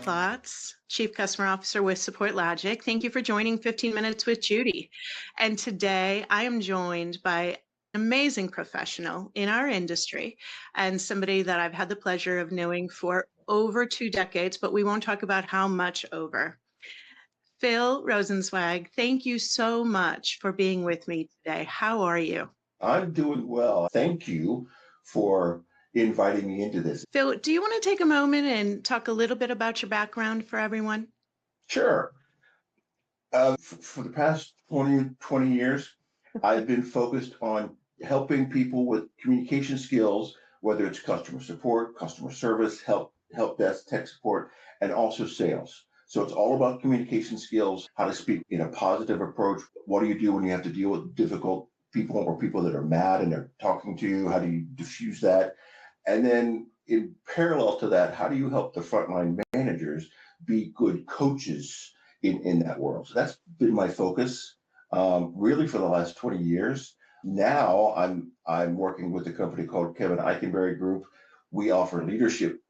Platz, Chief Customer Officer with SupportLogic. Thank you for joining 15 Minutes with Judi. And today I am joined by an amazing professional in our industry and somebody that I've had the pleasure of knowing for over 2 decades, but we won't talk about how much over. Phil Rosenzweig, thank you so much for being with me today. How are you? I'm doing well. Thank you for inviting me into this. Phil, do you want to take a moment and talk a little bit about your background for everyone? Sure. For the past 20 years, I've been focused on helping people with communication skills, whether it's customer support, customer service, help desk, tech support, and also sales. So it's all about communication skills, how to speak in a positive approach. What do you do when you have to deal with difficult people or people that are mad and they're talking to you? How do you diffuse that? And then in parallel to that, how do you help the frontline managers be good coaches in that world? So that's been my focus really for the last 20 years. Now I'm working with a company called Kevin Eikenberry Group. We offer leadership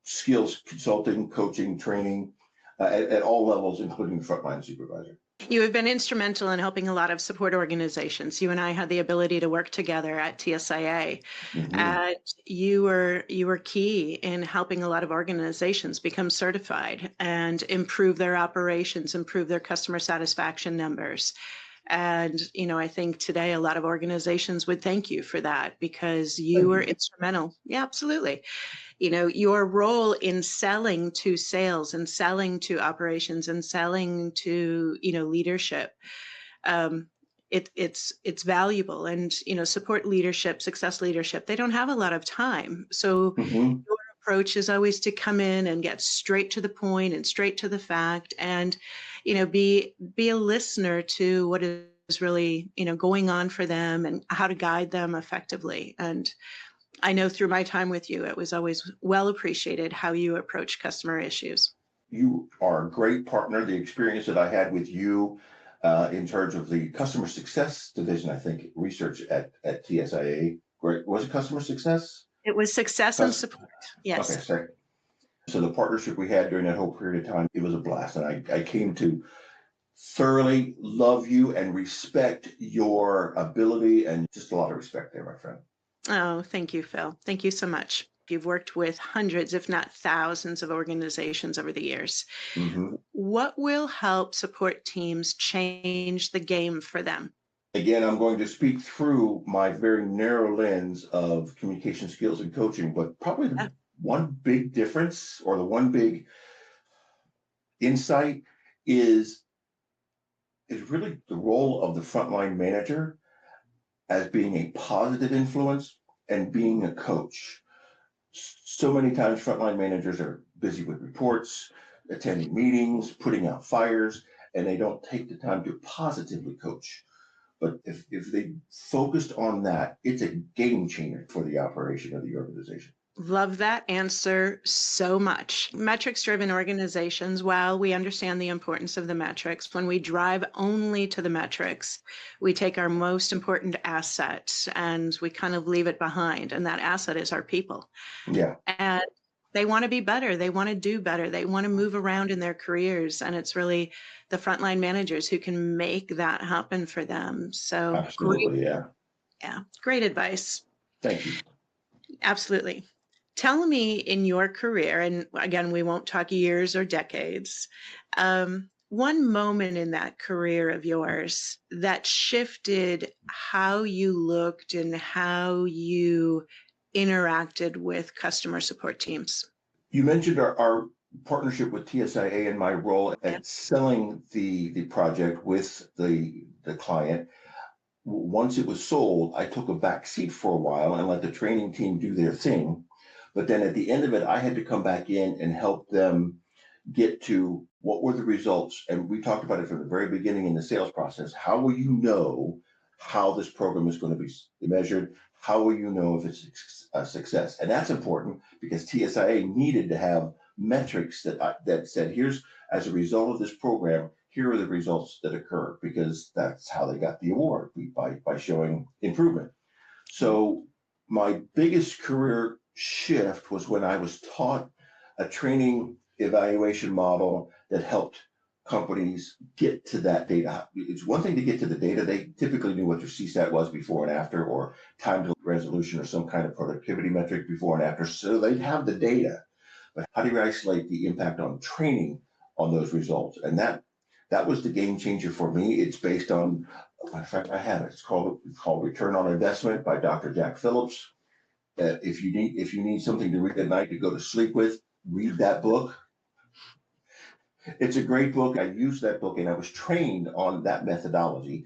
skills, consulting, coaching, training at all levels, including the frontline supervisor. You have been instrumental in helping a lot of support organizations. You and I had the ability to work together at TSIA. Mm-hmm. And you were key in helping a lot of organizations become certified and improve their operations, improve their customer satisfaction numbers. And, I think today a lot of organizations would thank you for that because you were instrumental. Yeah, absolutely. Your role in selling to sales and selling to operations and selling to, leadership, it's valuable. And, support leadership, success leadership, they don't have a lot of time. So your approach is always to come in and get straight to the point and straight to the fact and, be a listener to what is really, going on for them and how to guide them effectively. And I know through my time with you, it was always well appreciated how you approach customer issues. You are a great partner. The experience that I had with you in charge of the customer success division, I think, research at TSIA, was it customer success? It was success and support. Yes. Okay, sorry. So the partnership we had during that whole period of time, it was a blast. And I came to thoroughly love you and respect your ability, and just a lot of respect there, my friend. Oh, thank you, Phil. Thank you so much. You've worked with hundreds, if not thousands, of organizations over the years. Mm-hmm. What will help support teams change the game for them? Again, I'm going to speak through my very narrow lens of communication skills and coaching, but probably the one big difference or the one big insight is really the role of the frontline manager as being a positive influence and being a coach. So many times frontline managers are busy with reports, attending meetings, putting out fires, and they don't take the time to positively coach. But if they focused on that, it's a game changer for the operation of the organization. Love that answer so much. Metrics-driven organizations, while we understand the importance of the metrics, when we drive only to the metrics, we take our most important asset and we kind of leave it behind. And that asset is our people. Yeah. And they want to be better. They want to do better. They want to move around in their careers. And it's really the frontline managers who can make that happen for them. So absolutely, great advice. Thank you. Absolutely. Tell me in your career, and again, we won't talk years or decades, one moment in that career of yours that shifted how you looked and how you interacted with customer support teams. You mentioned our partnership with TSIA and my role at selling the project with the client. Once it was sold, I took a back seat for a while and let the training team do their thing. But then at the end of it, I had to come back in and help them get to what were the results. And we talked about it from the very beginning in the sales process. How will you know how this program is going to be measured? How will you know if it's a success? And that's important because TSIA needed to have metrics that said, here's, as a result of this program, here are the results that occur, because that's how they got the award, by showing improvement. So my biggest career shift was when I was taught a training evaluation model that helped companies get to that data. It's one thing to get to the data. They typically knew what their CSAT was before and after, or time to resolution, or some kind of productivity metric before and after. So they'd have the data. But how do you isolate the impact on training on those results? And that was the game changer for me. It's based on, in fact, I have it. It's called Return on Investment by Dr. Jack Phillips. If you need something to read at night to go to sleep with, read that book. It's a great book. I used that book and I was trained on that methodology.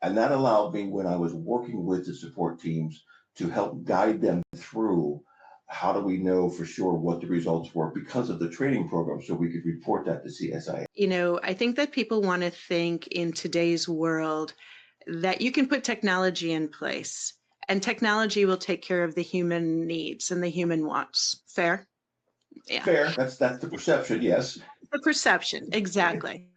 And that allowed me, when I was working with the support teams, to help guide them through how do we know for sure what the results were because of the training program, so we could report that to CSI. I think that people want to think in today's world that you can put technology in place and technology will take care of the human needs and the human wants. Fair? Yeah. Fair. That's the perception, yes. The perception, exactly.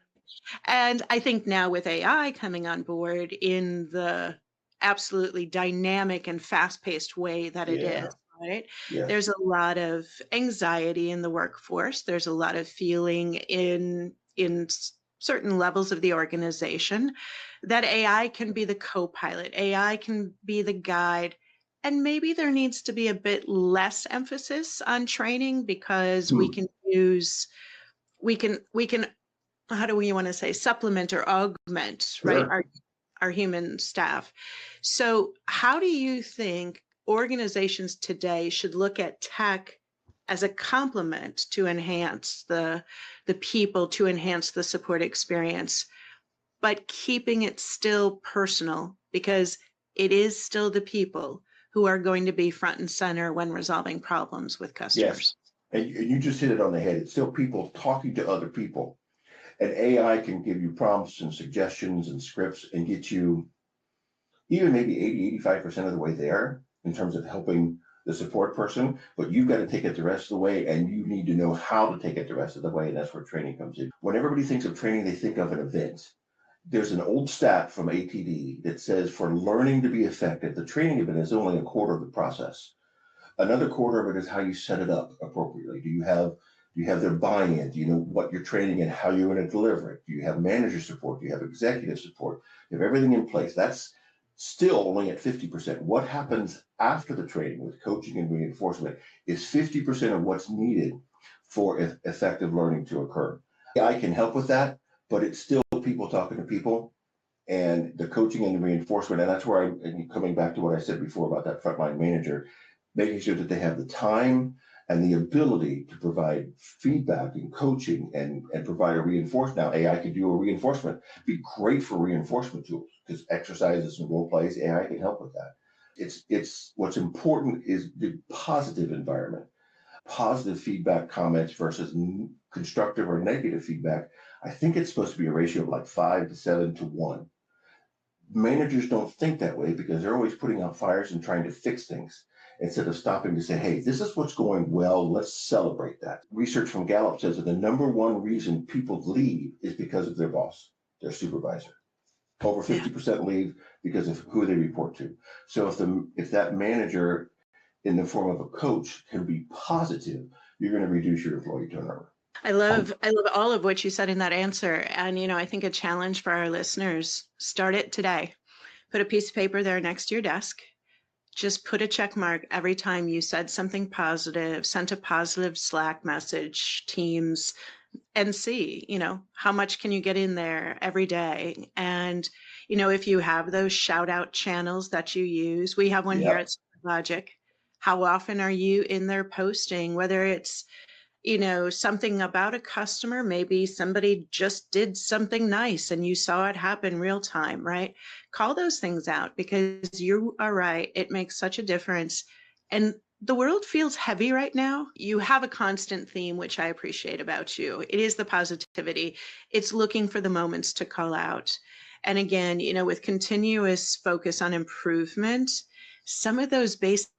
And I think now with AI coming on board in the absolutely dynamic and fast-paced way that it is, right? Yeah. There's a lot of anxiety in the workforce. There's a lot of feeling in certain levels of the organization that AI can be the co-pilot. AI can be the guide. And maybe there needs to be a bit less emphasis on training because we can how do we want to say, supplement or augment, right? Our human staff. So how do you think organizations today should look at tech as a complement to enhance the people, to enhance the support experience, but keeping it still personal, because it is still the people who are going to be front and center when resolving problems with customers? Yes. And you just hit it on the head. It's still people talking to other people. And AI can give you prompts and suggestions and scripts and get you even maybe 80-85% of the way there in terms of helping the support person, but you've got to take it the rest of the way, and you need to know how to take it the rest of the way, and that's where training comes in. When everybody thinks of training, they think of an event. There's an old stat from ATD that says for learning to be effective, the training event is only a quarter of the process. Another quarter of it is how you set it up appropriately. Do you have their buy-in? Do you know what you're training and how you're going to deliver it? Do you have manager support? Do you have executive support? You have everything in place. That's still only at 50%. What happens after the training with coaching and reinforcement is 50% of what's needed for effective learning to occur. I can help with that, but it's still people talking to people, and the coaching and the reinforcement. And that's where and coming back to what I said before about that frontline manager, making sure that they have the time and the ability to provide feedback and coaching and provide a reinforcement. Now, AI can do a reinforcement, be great for reinforcement tools, because exercises and role plays, AI can help with that. It's what's important is the positive environment, positive feedback comments versus constructive or negative feedback. I think it's supposed to be a ratio of like 5 to 7 to 1. Managers don't think that way because they're always putting out fires and trying to fix things, instead of stopping to say, hey, this is what's going well, let's celebrate that. Research from Gallup says that the number one reason people leave is because of their boss, their supervisor. Over 50% leave because of who they report to. So if that manager in the form of a coach can be positive, you're going to reduce your employee turnover. I love all of what you said in that answer. And, I think a challenge for our listeners, start it today. Put a piece of paper there next to your desk. Just put a check mark every time you said something positive, sent a positive Slack message, Teams, and see, how much can you get in there every day? And, if you have those shout out channels that you use, we have one here at SupportLogic. How often are you in there posting, whether it's, something about a customer, maybe somebody just did something nice and you saw it happen real time, right? Call those things out, because you are right. It makes such a difference. And the world feels heavy right now. You have a constant theme, which I appreciate about you. It is the positivity. It's looking for the moments to call out. And again, with continuous focus on improvement, some of those basic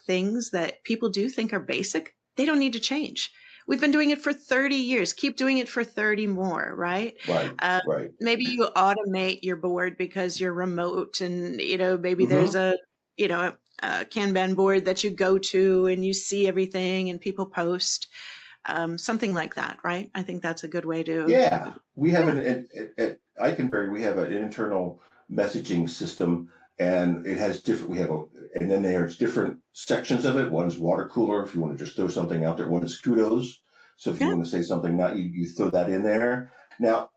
things that people do think are basic, they don't need to change. We've been doing it for 30 years. Keep doing it for 30 more, right? Right. Maybe you automate your board because you're remote, and maybe there's a Kanban board that you go to and you see everything and people post. something like that, right? I think that's a good way to. Yeah, we have Yeah. at Iconberry, we have an internal messaging system, and it has different, and then there's different sections of it. One's water cooler, if you want to just throw something out there. One is kudos. So if you Yeah. want to say something, not you throw that in there. Now,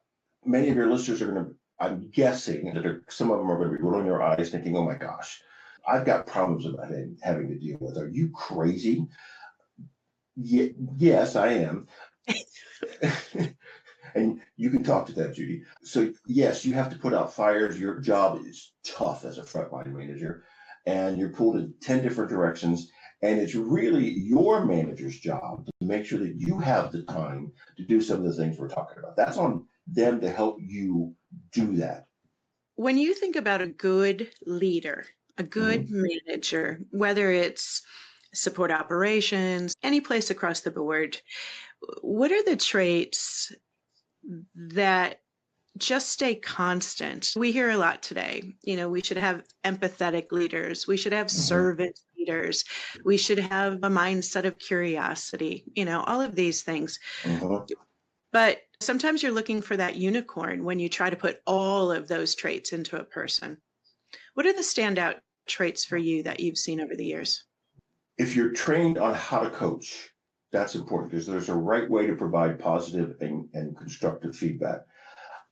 many of your listeners are going to, I'm guessing that some of them are going to be rolling their eyes thinking, oh my gosh, I've got problems about having to deal with. Are you crazy? Yes, I am. And you can talk to that, Judi. So yes, you have to put out fires. Your job is tough as a frontline manager, and you're pulled in 10 different directions. And it's really your manager's job to make sure that you have the time to do some of the things we're talking about. That's on them to help you do that. When you think about a good leader, a good Mhm. manager, whether it's support operations, any place across the board, what are the traits that just stay constant? We hear a lot today, we should have empathetic leaders, we should have Mhm. servant leaders, we should have a mindset of curiosity, all of these things. Mhm. But sometimes you're looking for that unicorn when you try to put all of those traits into a person. What are the standout traits for you that you've seen over the years? If you're trained on how to coach, that's important because there's a right way to provide positive and constructive feedback.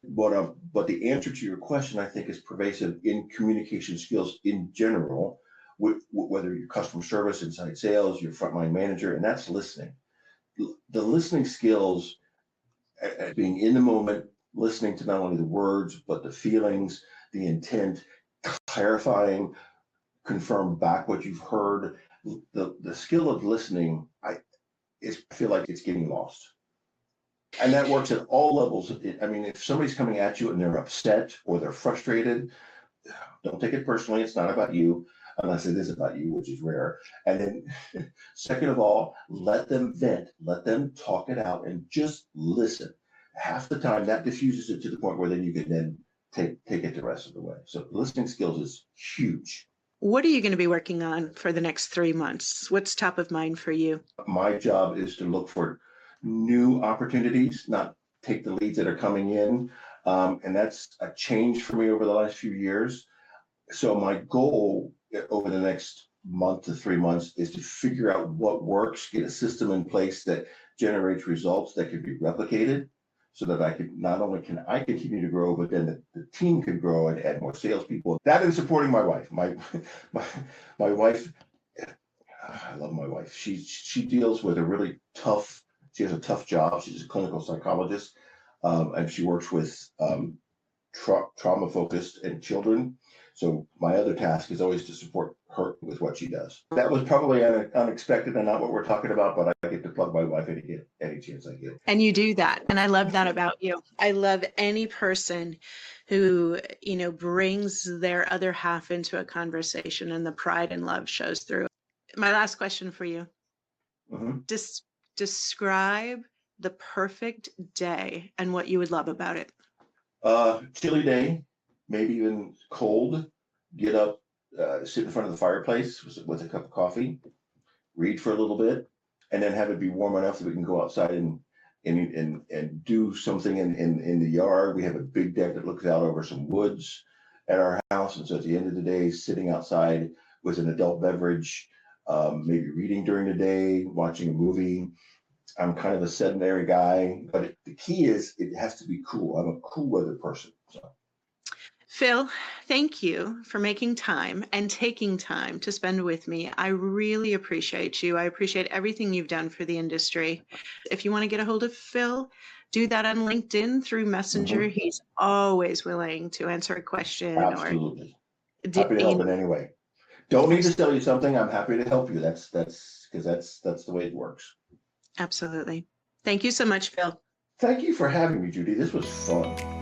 But the answer to your question, I think, is pervasive in communication skills in general, whether you're customer service, inside sales, your frontline manager, and that's listening. The listening skills, being in the moment, listening to not only the words, but the feelings, the intent, clarifying, confirm back what you've heard. The skill of listening, I feel like it's getting lost. And that works at all levels. I mean, if somebody's coming at you and they're upset or they're frustrated, don't take it personally. It's not about you, unless it is about you, which is rare. And then, second of all, let them vent, let them talk it out, and just listen. Half the time, that diffuses it to the point where then you can then take it the rest of the way. So listening skills is huge. What are you going to be working on for the next 3 months? What's top of mind for you? My job is to look for new opportunities, not take the leads that are coming in. And that's a change for me over the last few years. So my goal over the next month to 3 months is to figure out what works, get a system in place that generates results that can be replicated so that I could, not only can I continue to grow, but then the team can grow and add more salespeople. That and supporting my wife. My wife, I love my wife. She deals with a really tough, she has a tough job. She's a clinical psychologist, and she works with trauma focused and children. So my other task is always to support her with what she does. That was probably unexpected and not what we're talking about, but I get to plug my wife any chance I get. And you do that. And I love that about you. I love any person who, brings their other half into a conversation and the pride and love shows through. My last question for you. Mhm. Describe the perfect day and what you would love about it. Chilly day, maybe even cold. Get up, sit in front of the fireplace with a cup of coffee, read for a little bit, and then have it be warm enough that we can go outside and do something in the yard. We have a big deck that looks out over some woods at our house, and so at the end of the day, sitting outside with an adult beverage, maybe reading during the day, watching a movie. I'm kind of a sedentary guy, but the key is it has to be cool. I'm a cool weather person. So Phil, thank you for making time and taking time to spend with me. I really appreciate you. I appreciate everything you've done for the industry. If you want to get a hold of Phil, do that on LinkedIn through Messenger. mhm, He's always willing to answer a question or, absolutely happy to help in any way. Don't need to sell you something. I'm happy to help you. That's because that's the way it works. Absolutely. Thank you so much, Phil. Thank you for having me, Judi. This was fun.